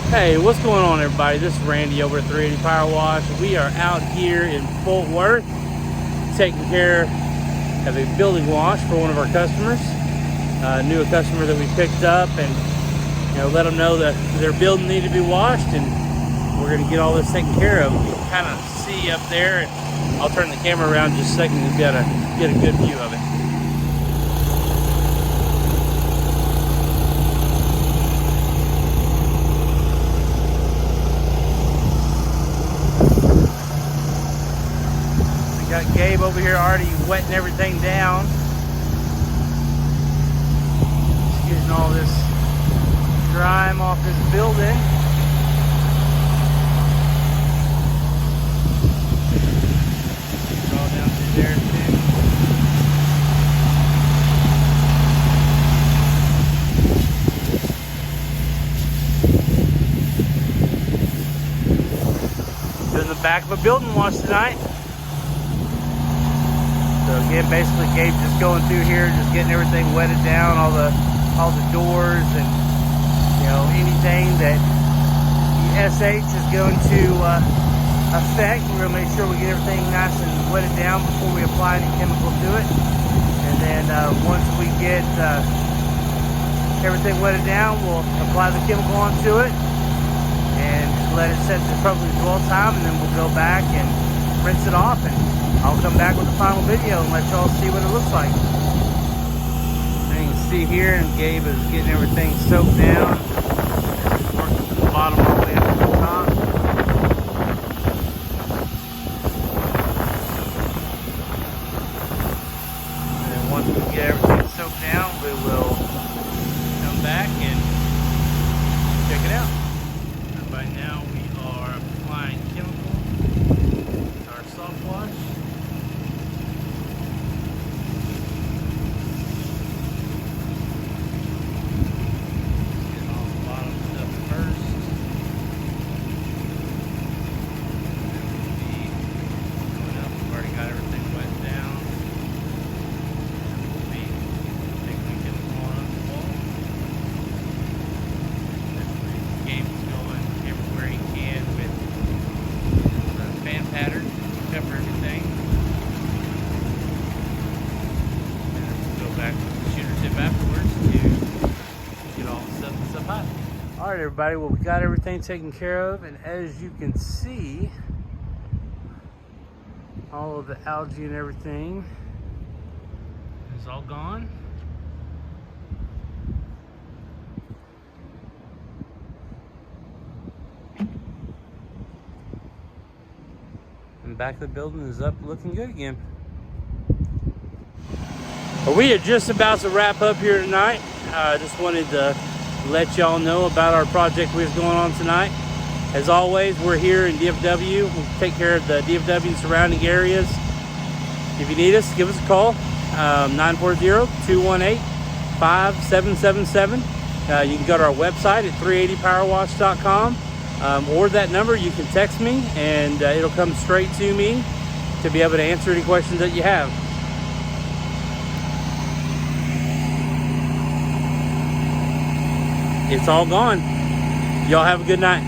Hey, what's going on, everybody? This is Randy over at 380 Power Wash. We are out here in Fort Worth taking care of a building wash for one of our customers. Knew a customer that we picked up and let them know that their building needed to be washed, and we're going to get all this taken care of. You can kind of see up there, and I'll turn the camera around just a second to get a good view of it. Got Gabe over here already wetting everything down. Just getting all this grime off his building. Draw down through there too. Doing the back of a building wash tonight. So again, basically Gabe just going through here, just getting everything wetted down, all the doors and anything that the SH is going to affect. We're gonna make sure we get everything nice and wetted down before we apply any chemical to it. And then once we get everything wetted down, we'll apply the chemical onto it and let it set to appropriate dwell time, and then we'll go back and rinse it off, and I'll come back with the final video and let y'all see what it looks like. And you can see here, and Gabe is getting everything soaked down. Working from the bottom all the way up to the top. And then once we get everything soaked down, we will come back and check it out. And by now we are applying chemical to our soft wash. Alright everybody, well, we got everything taken care of, and as you can see, all of the algae and everything is all gone. And the back of the building is up looking good again. Well, we are just about to wrap up here tonight. I just wanted to let y'all know about our project we have going on tonight. As always, we're here in DFW. We take care of the DFW and surrounding areas. If you need us, give us a call, 940-218-5777. You can go to our website at 380powerwash.com, or that number, you can text me, and it'll come straight to me to be able to answer any questions that you have. It's all gone. Y'all have a good night.